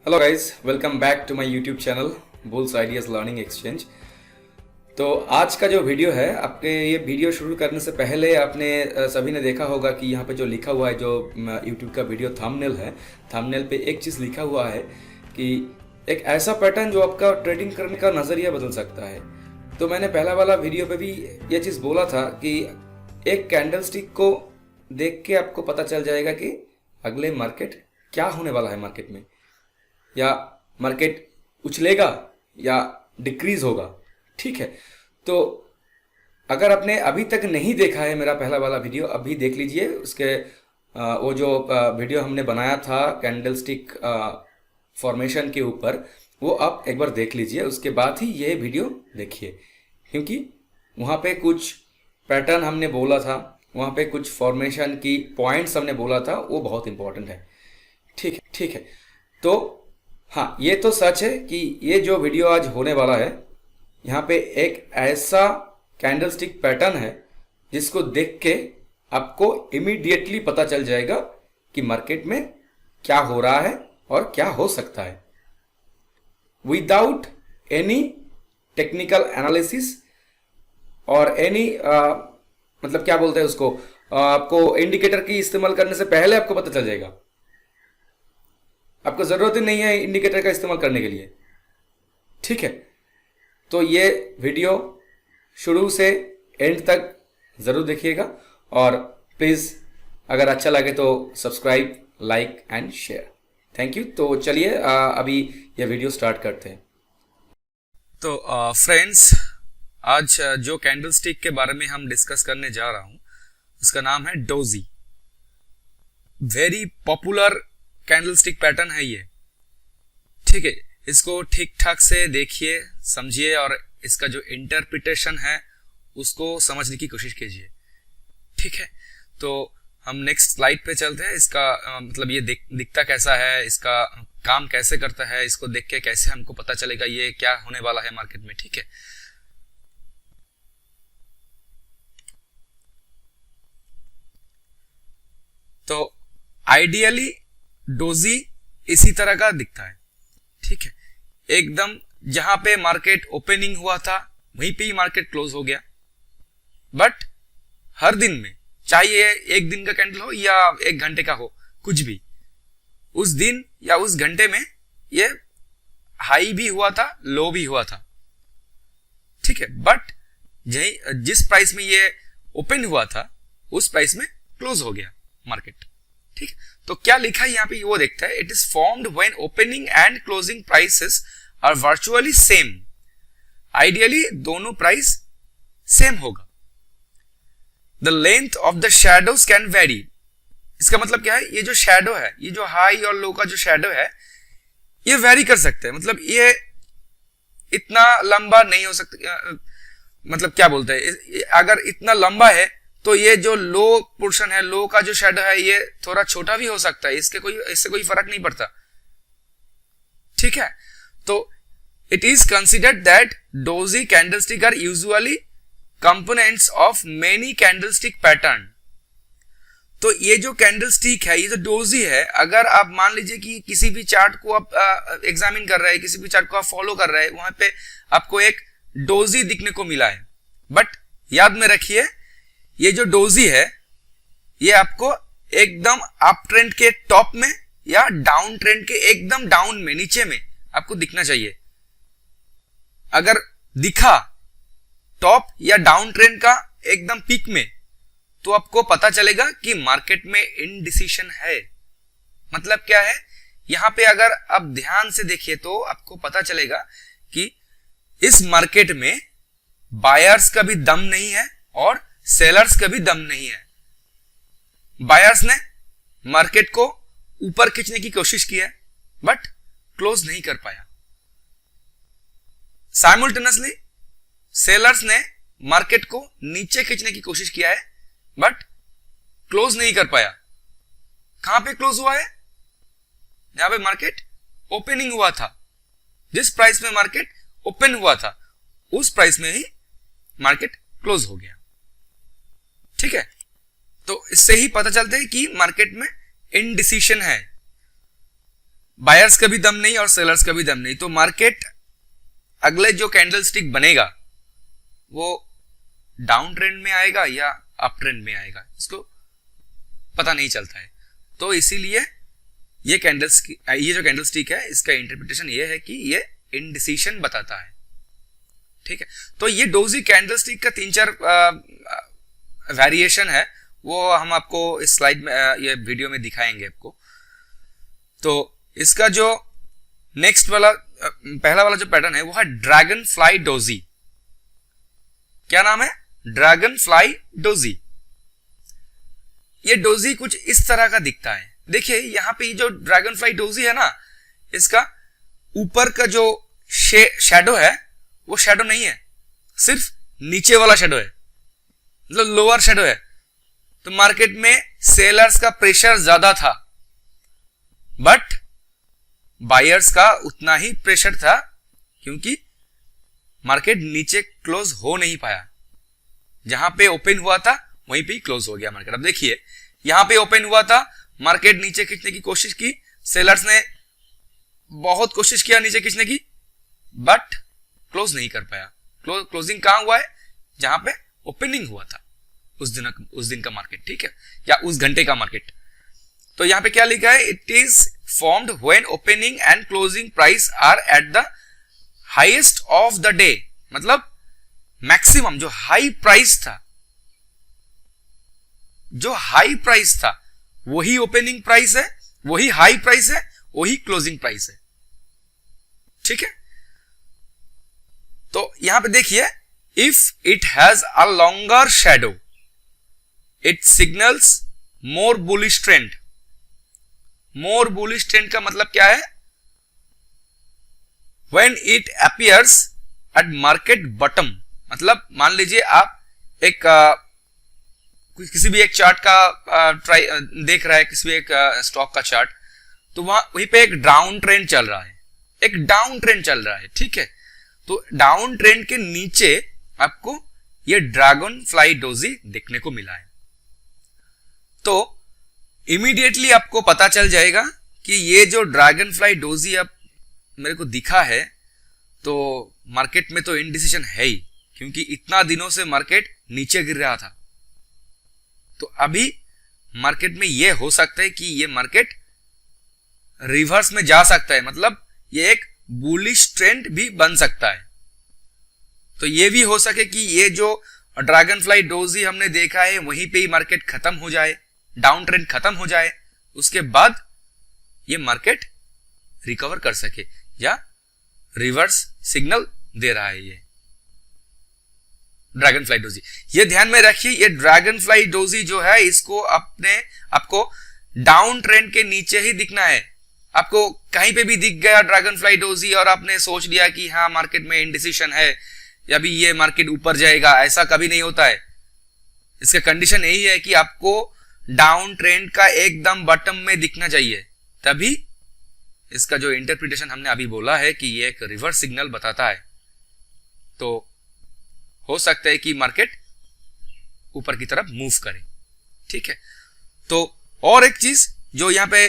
Hello guys, welcome back to my YouTube channel bulls ideas learning exchange. तो आज का जो वीडियो है, आपके ये वीडियो शुरू करने से पहले आपने सभी ने देखा होगा कि यहाँ पे जो लिखा हुआ है, जो यूट्यूब का वीडियो थंबनेल है, थंबनेल पे एक चीज़ लिखा हुआ है कि एक ऐसा पैटर्न जो आपका ट्रेडिंग करने का नज़रिया बदल सकता है। तो मैंने पहला वाला वीडियो पे भी ये चीज़ बोला था कि एक कैंडलस्टिक को देख के आपको पता चल जाएगा कि अगले मार्केट क्या होने वाला है, मार्केट में या मार्केट उछलेगा या डिक्रीज होगा। ठीक है, तो अगर आपने अभी तक नहीं देखा है मेरा पहला वाला वीडियो, अभी देख लीजिए। उसके वो जो वीडियो हमने बनाया था कैंडलस्टिक फॉर्मेशन के ऊपर, वो आप एक बार देख लीजिए, उसके बाद ही ये वीडियो देखिए, क्योंकि वहाँ पे कुछ पैटर्न हमने बोला था, वहाँ पे कुछ फॉर्मेशन की पॉइंट्स हमने बोला था, वो बहुत इंपॉर्टेंट है। ठीक है। तो हाँ, ये तो सच है कि ये जो वीडियो आज होने वाला है, यहाँ पे एक ऐसा कैंडलस्टिक पैटर्न है जिसको देख के आपको इमीडिएटली पता चल जाएगा कि मार्केट में क्या हो रहा है और क्या हो सकता है, विदाउट एनी टेक्निकल एनालिसिस और एनी मतलब क्या बोलते हैं उसको, आपको इंडिकेटर की इस्तेमाल करने से पहले आपको पता चल जाएगा। आपको ज़रूरत ही नहीं है इंडिकेटर का इस्तेमाल करने के लिए। ठीक है, तो ये वीडियो शुरू से एंड तक ज़रूर देखिएगा और प्लीज़ अगर अच्छा लगे तो subscribe, like and share. Thank you. तो चलिए अभी ये वीडियो स्टार्ट करते हैं। तो फ्रेंड्स, आज जो कैंडलस्टिक के बारे में हम डिस्कस करने जा रहा हूँ, उसका नाम है doji. Very popular candlestick pattern है ये। ठीक है, इसको ठीक ठाक से देखिए, समझिए और इसका जो इंटरप्रिटेशन है उसको समझने की कोशिश कीजिए। ठीक है, तो हम नेक्स्ट स्लाइड पे चलते हैं। इसका मतलब ये दिखता कैसा है, इसका काम कैसे करता है, इसको देख के कैसे हमको पता चलेगा ये क्या होने वाला है मार्केट में। ठीक है, तो आइडियली डोजी इसी तरह का दिखता है। ठीक है, एकदम जहां पे मार्केट ओपनिंग हुआ था वहीं पे ही मार्केट क्लोज हो गया। बट हर दिन में, चाहे ये एक दिन का कैंडल हो या एक घंटे का हो, कुछ भी, उस दिन या उस घंटे में ये हाई भी हुआ था, लो भी हुआ था। ठीक है, बट जिस प्राइस में ये ओपन हुआ था उस प्राइस में क्लोज हो गया मार्केट। ठीक है, तो क्या लिखा है यहाँ पे वो देखता है। It is formed when opening and closing prices are virtually same. Ideally दोनों प्राइस सेम होगा। The length of the shadows can vary. इसका मतलब क्या है, ये जो शैडो है, ये जो हाई और लो का जो शैडो है, ये वेरी कर सकते हैं। मतलब ये इतना लंबा नहीं हो सकता, मतलब क्या बोलते हैं, अगर इतना लंबा है तो ये जो लो पोर्शन है, लो का जो शेडो है, ये थोड़ा छोटा भी हो सकता है। इससे कोई फर्क नहीं पड़ता। ठीक है, तो it is considered that doji candlestick are usually components of many candlestick pattern. तो ये जो कैंडलस्टिक है, ये जो डोजी है, अगर आप मान लीजिए कि किसी भी चार्ट को आप एग्जामिन कर रहे हैं, किसी भी चार्ट को आप फॉलो कर रहे हैं, वहां पे आपको एक डोजी दिखने को मिला है। बट याद में रखिए, ये जो डोजी है, ये आपको एकदम अप ट्रेंड के टॉप में या डाउन ट्रेंड के एकदम डाउन में, नीचे में आपको दिखना चाहिए। अगर दिखा टॉप या डाउन ट्रेंड का एकदम पीक में, तो आपको पता चलेगा कि मार्केट में इनडिसीजन है। मतलब क्या है, यहां पे अगर आप ध्यान से देखिए तो आपको पता चलेगा कि इस मार्केट में बायर्स का भी दम नहीं है और सेलर्स का भी दम नहीं है। बायर्स ने मार्केट को ऊपर खींचने की कोशिश की है बट क्लोज नहीं कर पाया। साइमल्टेनियसली सेलर्स ने मार्केट को नीचे खींचने की कोशिश किया है बट क्लोज नहीं कर पाया। कहां पे क्लोज हुआ है, यहां पे मार्केट ओपनिंग हुआ था। जिस प्राइस में मार्केट ओपन हुआ था उस प्राइस में ही मार्केट क्लोज हो गया। ठीक है, तो इससे ही पता चलता है कि मार्केट में इनडिसीजन है। बायर्स का भी दम नहीं और सेलर्स का भी दम नहीं, तो मार्केट अगले जो कैंडल स्टिक बनेगा वो डाउन ट्रेंड में आएगा या अप ट्रेंड में आएगा, इसको पता नहीं चलता है। तो इसीलिए ये जो कैंडल स्टिक है इसका इंटरप्रिटेशन ये है कि ये इंडिसीशन बताता है। ठीक है, तो ये डोजी कैंडल स्टिक का 3-4 वेरिएशन है, वो हम आपको इस स्लाइड में ये वीडियो में दिखाएंगे आपको। तो इसका जो नेक्स्ट वाला पहला वाला जो पैटर्न है वो है ड्रैगन फ्लाई डोजी। क्या नाम है? Dragon fly doji. ये डोजी कुछ इस तरह का दिखता है। देखिए यहाँ पे जो ड्रैगन फ्लाई डोजी है ना, इसका ऊपर का जो शैडो है वो शैडो नहीं है, सिर्फ नीचे वाला शैडो है, मतलब लोअर शैडो है। तो मार्केट में सेलर्स का प्रेशर ज्यादा था बट बायर्स का उतना ही प्रेशर था, क्योंकि मार्केट नीचे क्लोज हो नहीं पाया। जहां पे ओपन हुआ था वहीं पे ही क्लोज हो गया मार्केट। अब देखिए यहां पे ओपन हुआ था, मार्केट नीचे खींचने की कोशिश की, सेलर्स ने बहुत कोशिश किया नीचे खींचने की बट क्लोज नहीं कर पाया। क्लोजिंग कहां हुआ है? जहां पे ओपनिंग हुआ था उस दिन का मार्केट, ठीक है, या उस घंटे का मार्केट। तो यहां पे क्या लिखा है? It is formed when opening and closing price are at the highest of the day. मतलब मैक्सिमम जो हाई प्राइस था वही ओपनिंग प्राइस है, वही हाई प्राइस है, वही क्लोजिंग प्राइस है। ठीक है, तो यहां पे देखिए, if it has a longer shadow it signals more bullish trend. More bullish trend का मतलब क्या है? When it appears eight market bottom. मतलब मान लीजिए आप एक किसी भी एक चार्ट का देख रहा है, किसी भी एक स्टॉक का चार्ट, तो वहीं पे एक डाउन ट्रेंड चल रहा है, ठीक है। तो डाउन ट्रेंड के नीचे आपको ये ड्रैगन फ्लाई डोजी देखने को मिला है। तो इमीडिएटली आपको पता चल जाएगा कि ये जो ड्रैगन फ्लाई डोजी अब मेरे को दिखा है, तो मार्केट में तो इनडिसीजन है ही, क्योंकि इतना दिनों से मार्केट नीचे गिर रहा था। तो अभी मार्केट में ये हो सकता है कि ये मार्केट रिवर्स में जा सकता है, मतलब ये एक बुलिश ट्रेंड भी बन सकता है। तो ये भी हो सके कि ये जो ड्रैगन फ्लाई डोजी हमने देखा है वहीं पे ही मार्केट खत्म हो जाए, डाउन ट्रेंड खत्म हो जाए, उसके बाद ये मार्केट रिकवर कर सके, या रिवर्स सिग्नल दे रहा है ये ड्रैगन फ्लाई डोजी। ये ध्यान में रखिए, ये ड्रैगन फ्लाई डोजी जो है इसको आपको डाउन ट्रेंड के नीचे ही दिखना है। आपको कहीं पे भी दिख गया ड्रैगन फ्लाई डोजी और आपने सोच लिया कि हाँ मार्केट में इंडिसीजन है या भी ये मार्केट ऊपर जाएगा, ऐसा कभी नहीं होता है। इसका कंडीशन यही है कि आपको डाउन ट्रेंड का एकदम बॉटम में दिखना चाहिए, तभी इसका जो इंटरप्रिटेशन हमने अभी बोला है कि ये एक रिवर्स सिग्नल बताता है। तो हो सकता है कि मार्केट ऊपर की तरफ मूव करे, ठीक है। तो और एक चीज जो यहां पे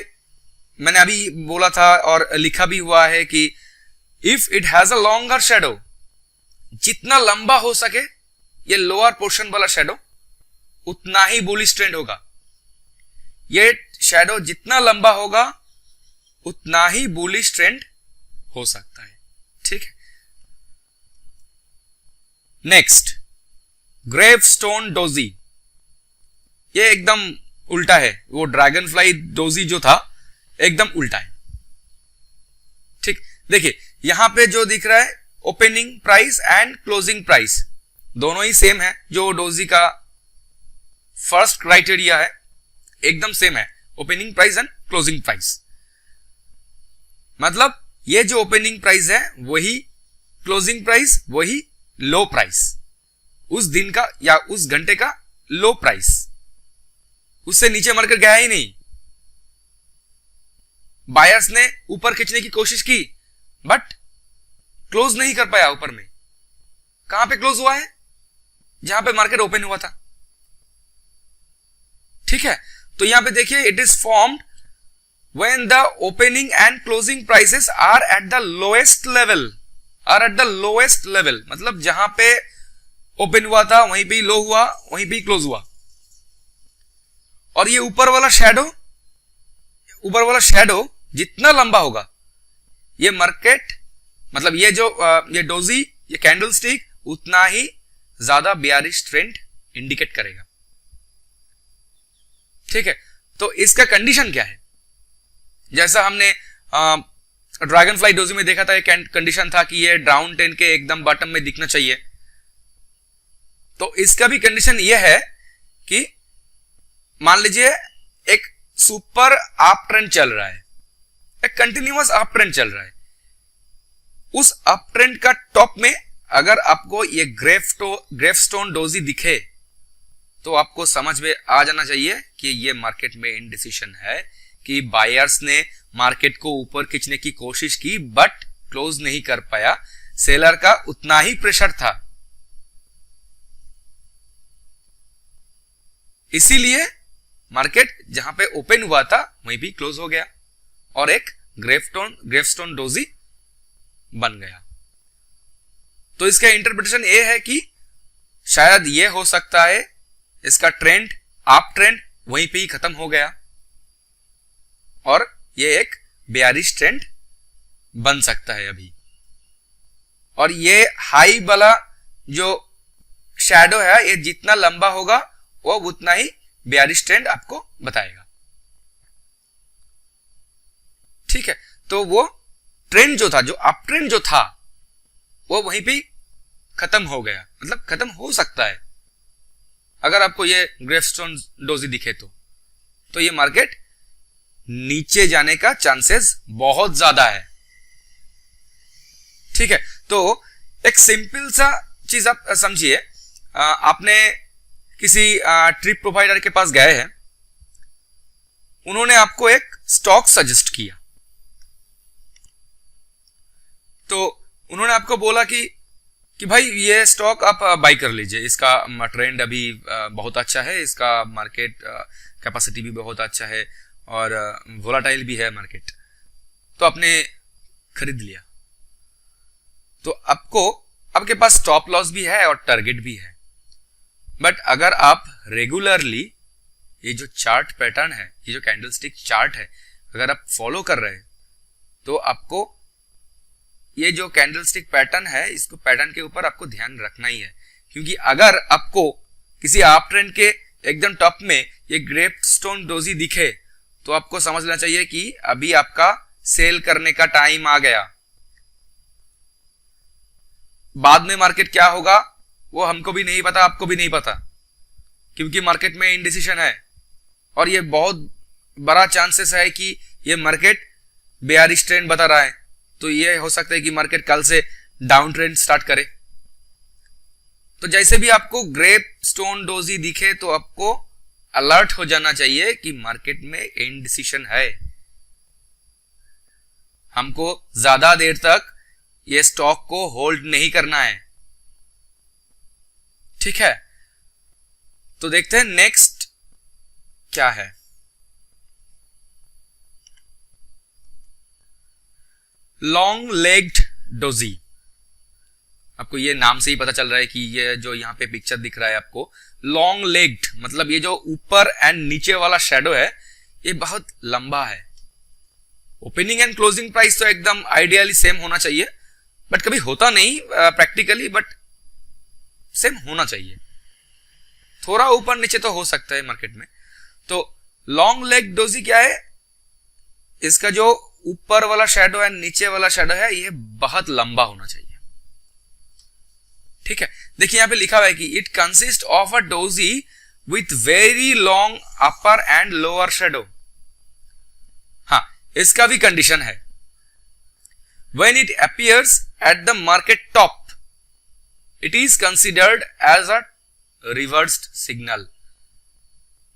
मैंने अभी बोला था और लिखा भी हुआ है कि if it has a longer shadow, जितना लंबा हो सके ये लोअर पोर्शन वाला शैडो उतना ही बुलिश ट्रेंड होगा। ये शैडो जितना लंबा होगा उतना ही बुलिश ट्रेंड हो सकता है, ठीक है। Next, gravestone doji. ये एकदम उल्टा है, वो ड्रैगन फ्लाई डोजी जो था एकदम उल्टा है, ठीक। देखिए यहां पे जो दिख रहा है opening price and closing price दोनों ही सेम है। जो डोजी का फर्स्ट क्राइटेरिया है एकदम सेम है, opening price and closing price. मतलब ये जो ओपनिंग प्राइस है वही क्लोजिंग प्राइस, वही लो प्राइस, उस दिन का या उस घंटे का लो प्राइस, उससे नीचे मार्केट गया ही नहीं। बायर्स ने ऊपर खींचने की कोशिश की बट क्लोज नहीं कर पाया ऊपर में। कहां पे क्लोज हुआ है? जहां पे मार्केट ओपन हुआ था, ठीक है। तो यहां पे देखिए, it is formed when the opening and closing prices are at the lowest level, मतलब जहां पे ओपन हुआ था वहीं पे लो हुआ, वहीं पे क्लोज हुआ। और ये ऊपर वाला शैडो जितना लंबा होगा, ये मार्केट मतलब ये डोजी, ये कैंडल स्टिक उतना ही ज्यादा बेयरिश ट्रेंड इंडिकेट करेगा। ठीक है, तो इसका कंडीशन क्या है? जैसा हमने ड्रैगन फ्लाई डोजी में देखा था, एक कंडीशन था कि ये डाउन ट्रेंड के एकदम बॉटम में दिखना चाहिए। तो इसका भी कंडीशन ये है कि मान लीजिए एक सुपर अप ट्रेंड चल रहा है, एक कंटिन्यूअस अप ट्रेंड चल रहा है। उस अप ट्रेंड का टॉप में अगर आपको ये ग्रेफस्टोन डोजी दिखे तो आपको समझ में आ जाना चाहिए कि ये मार्केट में इनडिसीजन है, कि बायर्स ने मार्केट को ऊपर खींचने की कोशिश की बट क्लोज नहीं कर पाया, सेलर का उतना ही प्रेशर था, इसीलिए मार्केट जहां पे ओपन हुआ था वहीं भी क्लोज हो गया और एक ग्रेफस्टोन डोजी बन गया। तो इसका इंटरप्रिटेशन ये है कि शायद ये हो सकता है इसका ट्रेंड, अप ट्रेंड वहीं पे ही खत्म हो गया और ये एक बेयरिश ट्रेंड बन सकता है अभी। और ये हाई वाला जो शैडो है, ये जितना लंबा होगा वो उतना ही बेयरिश ट्रेंड आपको बताएगा। ठीक है, तो वो ट्रेंड जो था, जो अप ट्रेंड जो था, वो वहीं पे खत्म हो गया, मतलब खत्म हो सकता है। अगर आपको ये ग्रेफस्टोन डोजी दिखे तो ये मार्केट नीचे जाने का चांसेस बहुत ज्यादा है। ठीक है, तो एक सिंपल सा चीज आप समझिए, आपने किसी ट्रिप प्रोवाइडर के पास गए हैं, उन्होंने आपको एक स्टॉक सजेस्ट किया, तो उन्होंने आपको बोला कि भाई ये स्टॉक आप बाई कर लीजिए, इसका ट्रेंड अभी बहुत अच्छा है, इसका मार्केट कैपेसिटी भी बहुत अच्छा है और वोलाटाइल भी है मार्केट। तो आपने खरीद लिया, तो आपके पास स्टॉप लॉस भी है और टारगेट भी है। बट अगर आप रेगुलरली ये जो चार्ट पैटर्न है, ये जो कैंडलस्टिक चार्ट है, अगर आप फॉलो कर रहे हैं तो आपको ये जो कैंडलस्टिक पैटर्न है, इसको पैटर्न के ऊपर आपको ध्यान रखना ही है। क्योंकि अगर आपको किसी अप ट्रेंड के एकदम टॉप में ये ग्रेफस्टोन डोजी दिखे तो आपको समझना चाहिए कि अभी आपका सेल करने का टाइम आ गया। बाद में मार्केट क्या होगा वो हमको भी नहीं पता, आपको भी नहीं पता, क्योंकि मार्केट में इंडिसीजन है और ये बहुत बड़ा चांसेस है कि ये मार्केट बेयरिश ट्रेंड बता रहा है। तो ये हो सकता है कि मार्केट कल से डाउन ट्रेंड स्टार्ट करे। तो जैसे भी आपको ग्रेफस्टोन डोजी दिखे तो आपको अलर्ट हो जाना चाहिए कि मार्केट में इनडिसीजन है, हमको ज्यादा देर तक ये स्टॉक को होल्ड नहीं करना है। ठीक है, तो देखते हैं नेक्स्ट क्या है। लॉन्ग लेग्ड डोजी, आपको ये नाम से ही पता चल रहा है कि ये जो यहां पे पिक्चर दिख रहा है आपको, लॉन्ग लेग्ड मतलब ये जो ऊपर एंड नीचे वाला शैडो है ये बहुत लंबा है। ओपनिंग एंड क्लोजिंग प्राइस तो एकदम आइडियली सेम होना चाहिए, बट कभी होता नहीं प्रैक्टिकली, बट सेम होना चाहिए। थोड़ा ऊपर नीचे तो हो सकता है मार्केट में। तो लॉन्ग लेग डोजी क्या है, इसका जो ऊपर वाला शैडो है, नीचे वाला शैडो है, ये बहुत लंबा होना चाहिए। ठीक है, देखिए यहां पे लिखा हुआ है कि it consist of a doji with very long upper and lower shadow. हाँ, इसका भी कंडीशन है, when it appears at the market top it is considered as a reversed signal,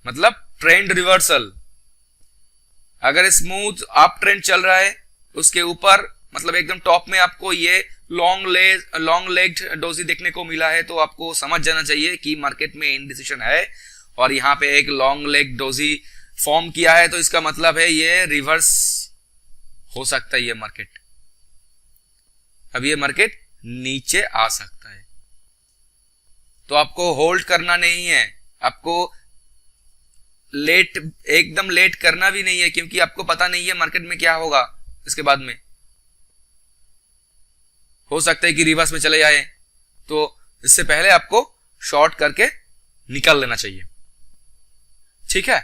मतलब ट्रेंड रिवर्सल। अगर स्मूथ अप ट्रेंड चल रहा है, उसके ऊपर मतलब एकदम टॉप में आपको ये लॉन्ग लेग्ड डोजी देखने को मिला है, तो आपको समझ जाना चाहिए कि मार्केट में इनडिसीजन है। और यहाँ पे एक लॉन्ग लेग डोजी फॉर्म किया है, तो इसका मतलब है ये रिवर्स हो सकता है ये मार्केट। अब ये मार्केट नीचे आ सकता है, तो आपको होल्ड करना नहीं है, आपको एकदम लेट करना भी नहीं है, क्योंकि आपको पता नहीं है मार्केट में क्या होगा। इसके बाद में हो सकता है कि रिवर्स में चले जाए, तो इससे पहले आपको शॉर्ट करके निकल लेना चाहिए। ठीक है,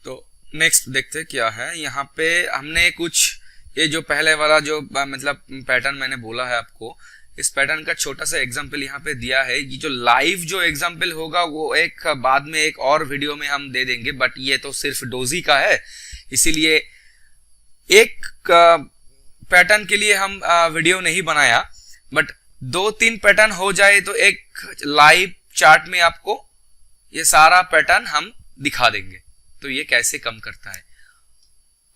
तो नेक्स्ट देखते हैं क्या है। यहाँ पे हमने कुछ ये जो पहले वाला जो मतलब पैटर्न मैंने बोला है आपको, इस पैटर्न का छोटा सा एग्जांपल यहाँ पे दिया है। ये जो लाइव जो एग्जांपल होगा वो एक बाद में एक और वीडियो में हम दे देंगे, बट ये तो सिर्फ डोजी का है, इसीलिए एक पैटर्न के लिए हम वीडियो नहीं बनाया। बट 2-3 पैटर्न हो जाए तो एक लाइव चार्ट में आपको ये सारा पैटर्न हम दिखा देंगे, तो ये कैसे कम करता है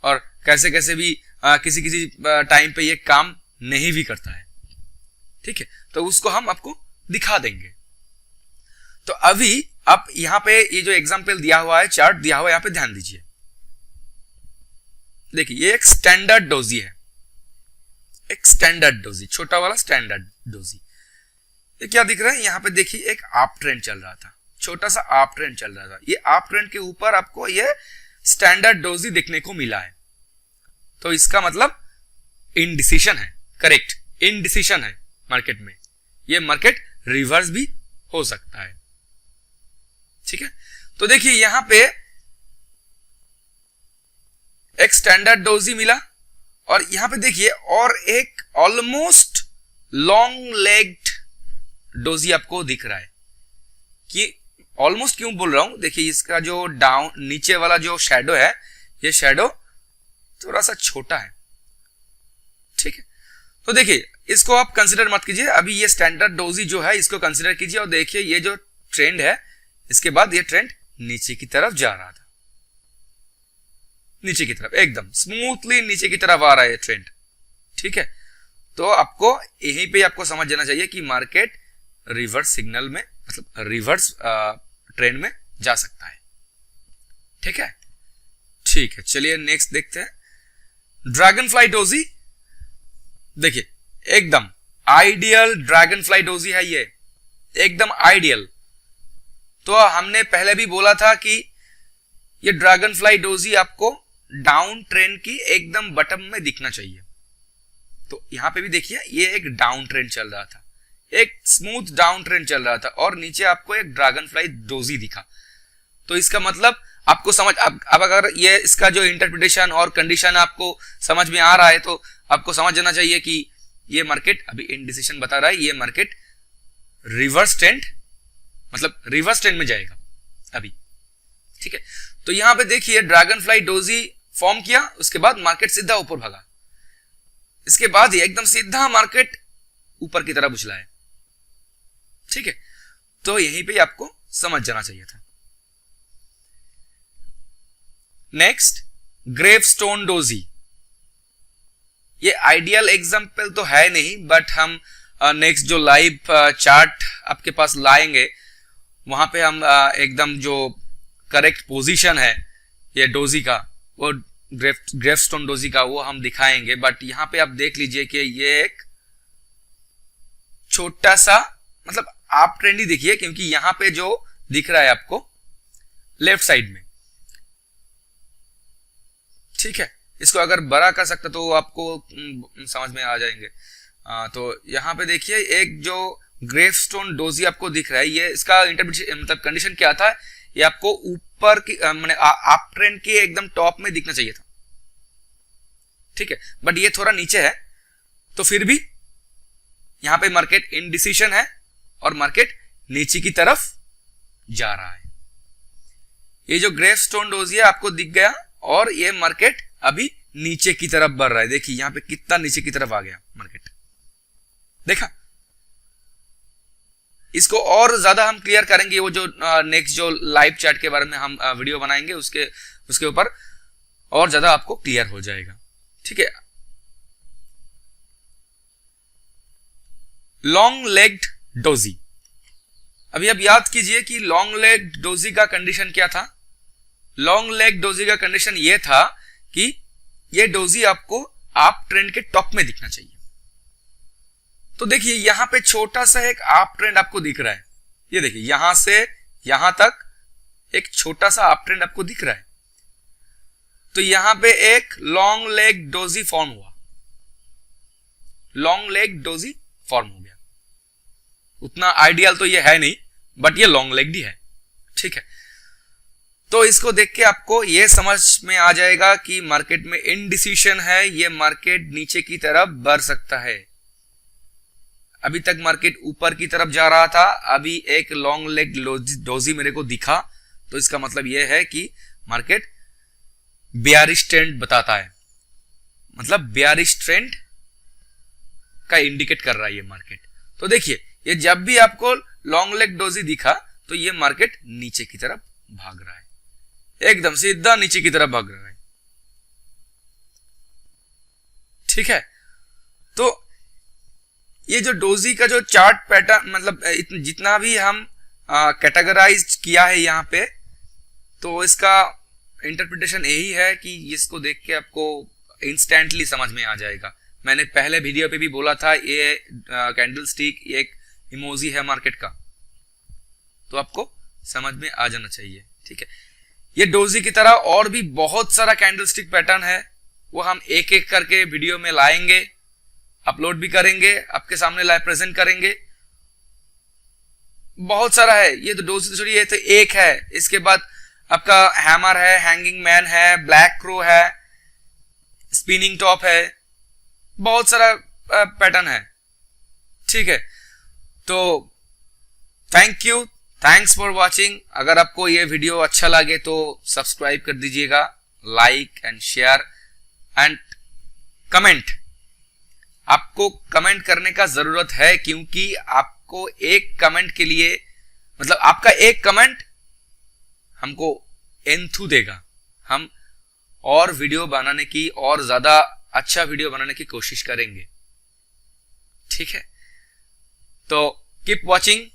और कैसे कैसे भी किसी किसी टाइम पे ये काम नहीं भी करता है। ठीक है, तो उसको हम आपको दिखा देंगे। तो अभी आप यहां पे ये जो एग्जांपल दिया हुआ है, चार्ट दिया हुआ है, यहां पे ध्यान दीजिए। देखिए ये एक स्टैंडर्ड डोजी है, एक स्टैंडर्ड डोजी, छोटा वाला स्टैंडर्ड डोजी। ये क्या दिख रहा है यहाँ पे, देखिए एक अप ट्रेंड चल रहा था, छोटा सा अप ट्रेंड चल रहा था। ये अप ट्रेंड के ऊपर आपको ये स्टैंडर्ड डोजी देखने को मिला है, तो इसका मतलब इनडिसीजन है। करेक्ट, इनडिसीजन है मार्केट में, ये मार्केट रिवर्स भी हो सकता है। ठीक है, तो देखिए यहां पे एक स्टैंडर्ड डोजी मिला, और यहां पे देखिए और एक ऑलमोस्ट लॉन्ग लेग्ड डोजी आपको दिख रहा है। कि ऑलमोस्ट क्यों बोल रहा हूं, देखिए इसका जो डाउन नीचे वाला जो शैडो है, ये शैडो थोड़ा सा छोटा है। ठीक है, तो देखिए इसको आप कंसिडर मत कीजिए, अभी ये स्टैंडर्ड डोजी जो है इसको कंसिडर कीजिए, और देखिए ये जो ट्रेंड है, इसके बाद ये ट्रेंड नीचे की तरफ जा रहा था, नीचे की तरफ एकदम स्मूथली नीचे की तरफ आ रहा है ये ट्रेंड। ठीक है, तो आपको यहीं पे आपको समझ जाना चाहिए कि मार्केट रिवर्स सिग्नल में, मतलब रिवर्स ट्रेंड में जा सकता है। ठीक है, ठीक है, चलिए नेक्स्ट देखते हैं। ड्रैगन फ्लाई डोजी, देखिए एकदम आइडियल ड्रैगन फ्लाई डोजी है ये, एकदम आइडियल। तो हमने पहले भी बोला था कि ये ड्रैगन फ्लाई डोजी आपको डाउन ट्रेंड की एकदम बटम में दिखना चाहिए। तो यहां पे भी देखिए ये एक डाउन ट्रेंड चल रहा था, एक स्मूथ डाउन ट्रेंड चल रहा था, और नीचे आपको एक ड्रैगन फ्लाई डोजी दिखा। तो इसका मतलब आपको समझ, अब अगर ये इसका जो इंटरप्रिटेशन और कंडीशन आपको समझ में आ रहा है, तो आपको समझ जाना चाहिए कि ये मार्केट अभी इनडिसीजन बता रहा है, ये मार्केट रिवर्स ट्रेंड, मतलब रिवर्स ट्रेंड में जाएगा अभी। ठीक है, तो यहां पे देखिए ड्रैगन फ्लाई डोजी फॉर्म किया, उसके बाद मार्केट सीधा ऊपर भागा, इसके बाद ही एकदम सीधा मार्केट ऊपर की तरफ उछला है। ठीक है, तो यहीं पे आपको समझ जाना चाहिए था। नेक्स्ट ग्रेवस्टोन डोजी, ये आइडियल एग्जांपल तो है नहीं, बट हम नेक्स्ट जो लाइव चार्ट आपके पास लाएंगे, वहां पे हम एकदम जो करेक्ट पोजीशन है ये डोजी का, वो ग्रेवस्टोन डोजी का, वो हम दिखाएंगे। बट यहां पे आप देख लीजिए कि ये एक छोटा सा, मतलब आप ट्रेंड ही देखिए, क्योंकि यहां पे जो दिख रहा है आपको लेफ्ट साइड में। ठीक है, इसको अगर बड़ा कर सकते तो आपको समझ में आ जाएंगे। तो यहां पे देखिए एक जो ग्रेवस्टोन डोजी आपको दिख रहा है, ये इसका इंटरप्रिटेशन, मतलब कंडीशन क्या था, ये आपको ऊपर की मैंने अप ट्रेंड के एकदम टॉप में दिखना चाहिए था। ठीक है, बट ये थोड़ा नीचे है, तो फिर भी यहां पे मार्केट इनडिसीजन है और मार्केट नीचे की तरफ जा रहा है। ये जो ग्रेवस्टोन डोजी है आपको दिख गया, और ये मार्केट अभी नीचे की तरफ बढ़ रहा है। देखिए यहां पे कितना नीचे की तरफ आ गया मार्केट, देखा। इसको और ज्यादा हम क्लियर करेंगे, वो जो नेक्स्ट जो लाइव चार्ट के बारे में हम वीडियो बनाएंगे, उसके ऊपर और ज्यादा आपको क्लियर हो जाएगा। ठीक है, लॉन्ग लेग्ड डोजी, अभी आप याद कीजिए कि लॉन्ग लेग डोजी का कंडीशन क्या था। लॉन्ग लेग डोजी का कंडीशन ये था कि ये डोजी आपको आप ट्रेंड के टॉप में दिखना चाहिए। तो देखिए यहां पे छोटा सा एक आप ट्रेंड आपको दिख रहा है, ये देखिए यहां से यहां तक एक छोटा सा आप ट्रेंड आपको दिख रहा है। तो यहां पे एक लॉन्ग लेग डोजी फॉर्म हुआ, लॉन्ग लेग डोजी फॉर्म हो गया। उतना आइडियल तो ये है नहीं, बट ये लॉन्ग लेग ही है, ठीक है। तो इसको देख के आपको ये समझ में आ जाएगा कि मार्केट में इनडिसीजन है, ये मार्केट नीचे की तरफ बढ़ सकता है। अभी तक मार्केट ऊपर की तरफ जा रहा था, अभी एक लॉन्ग लेग डोजी मेरे को दिखा, तो इसका मतलब यह है कि मार्केट बेयरिश ट्रेंड बताता है, मतलब बेयरिश ट्रेंड का इंडिकेट कर रहा है ये मार्केट। तो देखिए ये जब भी आपको लॉन्ग लेग डोजी दिखा तो ये मार्केट नीचे की तरफ भाग रहा है, एकदम सीधा नीचे की तरफ भाग रहा है, ठीक है। तो ये जो डोजी का जो चार्ट पैटर्न, मतलब जितना भी हम कैटेगराइज किया है यहाँ पे, तो इसका इंटरप्रिटेशन यही है कि इसको देख के आपको इंस्टेंटली समझ में आ जाएगा। मैंने पहले वीडियो पे भी बोला था ये कैंडल स्टिक एक इमोजी है मार्केट का, तो आपको समझ में आ जाना चाहिए, ठीक है। ये डोजी की तरह और भी बहुत सारा कैंडल स्टिक पैटर्न है, वो हम एक एक करके वीडियो में लाएंगे, अपलोड भी करेंगे, आपके सामने लाइव प्रेजेंट करेंगे। बहुत सारा है, ये तो डोजी तो छोड़िए, ये तो एक है। इसके बाद आपका हैमर है, हैंगिंग मैन है, ब्लैक क्रो है, स्पिनिंग टॉप है, बहुत सारा पैटर्न है, ठीक है। तो thank you, thanks for watching. अगर आपको ये वीडियो अच्छा लगे तो सब्सक्राइब कर दीजिएगा, like and share and comment. आपको कमेंट करने का जरूरत है, क्योंकि आपको एक कमेंट के लिए, मतलब आपका एक कमेंट हमको एंथू देगा, हम और वीडियो बनाने की, और ज्यादा अच्छा वीडियो बनाने की कोशिश करेंगे, ठीक है। तो keep watching,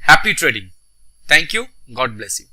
happy trading, thank you, God bless you.